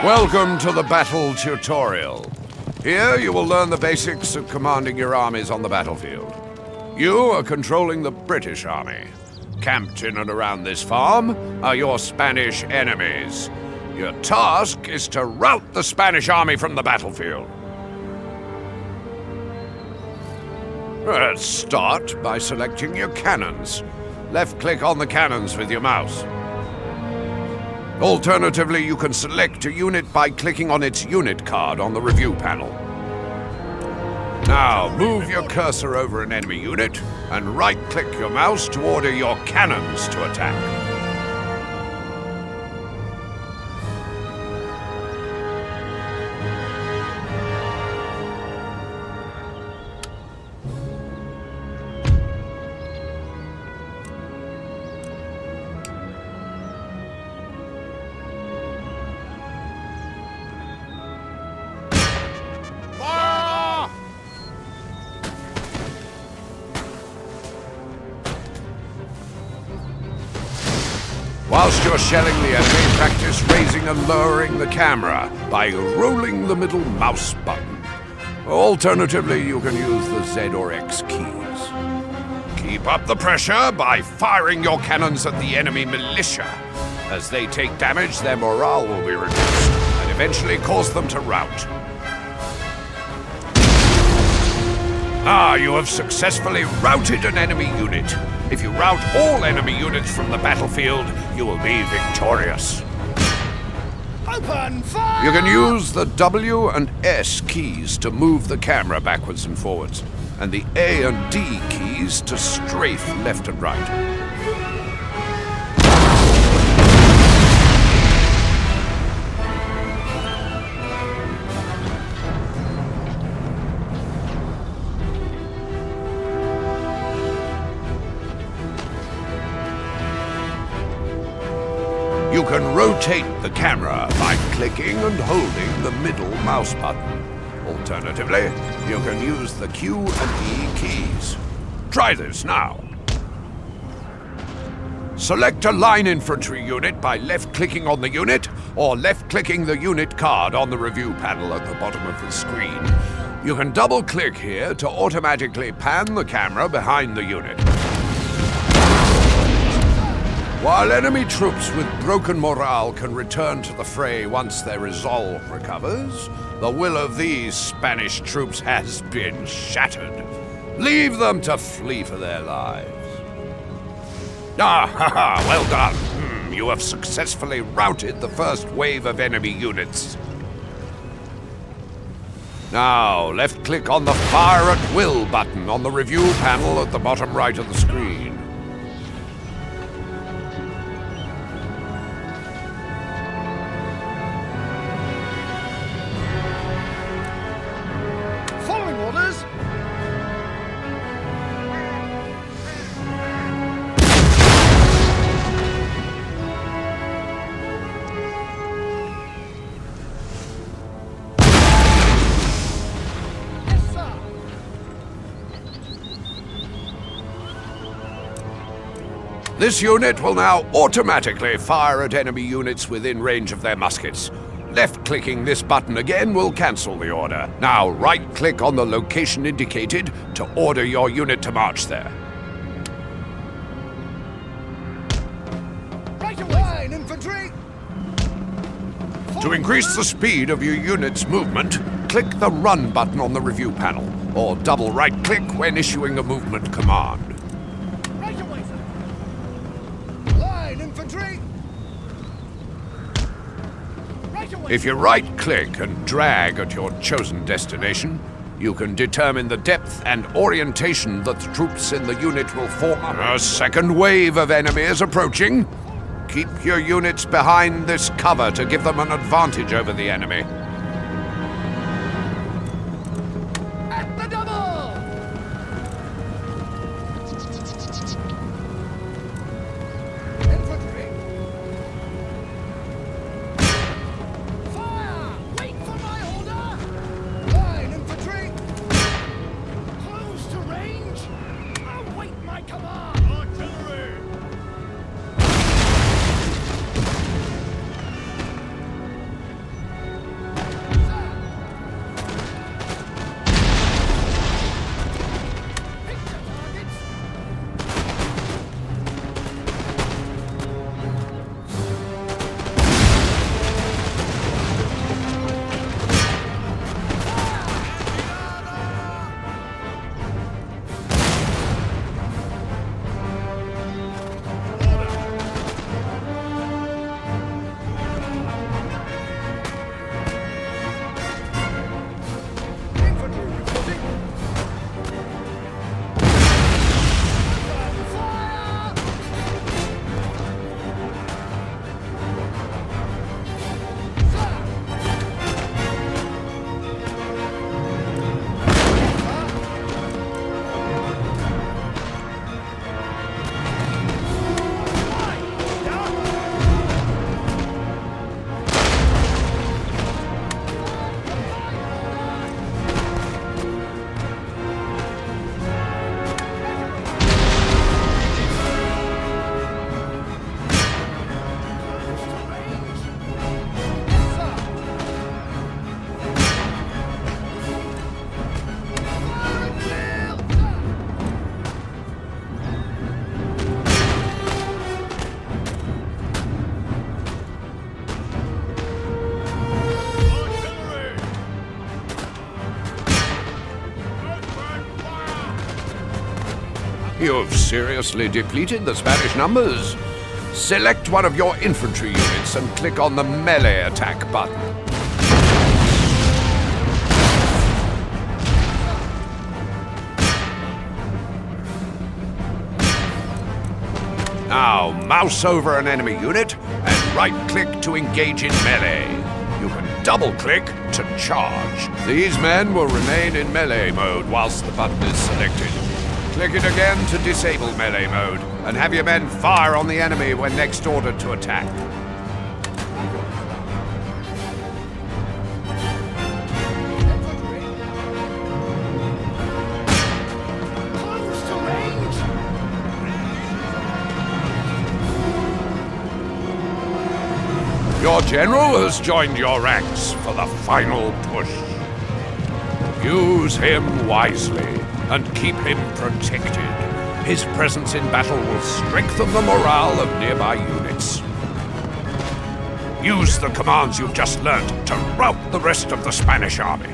Welcome to the battle tutorial. Here you will learn the basics of commanding your armies on the battlefield. You are controlling the British army. Camped in and around this farm are your Spanish enemies. Your task is to rout the Spanish army from the battlefield. Let's start by selecting your cannons. Left-click on the cannons with your mouse. Alternatively, you can select a unit by clicking on its unit card on the review panel. Now, move your cursor over an enemy unit and right-click your mouse to order your cannons to attack. Whilst you're shelling the enemy, practice raising and lowering the camera by rolling the middle mouse button. Alternatively, you can use the Z or X keys. Keep up the pressure by firing your cannons at the enemy militia. As they take damage, their morale will be reduced and eventually cause them to rout. You have successfully routed an enemy unit. If you rout all enemy units from the battlefield, you will be victorious. Open fire! You can use the W and S keys to move the camera backwards and forwards, and the A and D keys to strafe left and right. You can rotate the camera by clicking and holding the middle mouse button. Alternatively, you can use the Q and E keys. Try this now. Select a line infantry unit by left-clicking on the unit or left-clicking the unit card on the review panel at the bottom of the screen. You can double-click here to automatically pan the camera behind the unit. While enemy troops with broken morale can return to the fray once their resolve recovers, the will of these Spanish troops has been shattered. Leave them to flee for their lives. Well done. You have successfully routed the first wave of enemy units. Now, left-click on the Fire at Will button on the review panel at the bottom right of the screen. This unit will now automatically fire at enemy units within range of their muskets. Left-clicking this button again will cancel the order. Now right-click on the location indicated to order your unit to march there. Right away, infantry! To increase the speed of your unit's movement, click the Run button on the review panel, or double right-click when issuing a movement command. Right away, sir! Line, infantry! Right away! If you right-click and drag at your chosen destination, you can determine the depth and orientation that the troops in the unit will form. A second wave of enemy is approaching. Keep your units behind this cover to give them an advantage over the enemy. At the double! Infantry! Fire! Wait for my order! Line, infantry! Close to range! Await my command! Artillery! You've seriously depleted the Spanish numbers. Select one of your infantry units and click on the melee attack button. Now, mouse over an enemy unit and right-click to engage in melee. You can double-click to charge. These men will remain in melee mode whilst the button is selected. Click it again to disable melee mode, and have your men fire on the enemy when next ordered to attack. Close to range! Your general has joined your ranks for the final push. Use him wisely and keep him protected. His presence in battle will strengthen the morale of nearby units. Use the commands you've just learnt to rout the rest of the Spanish army.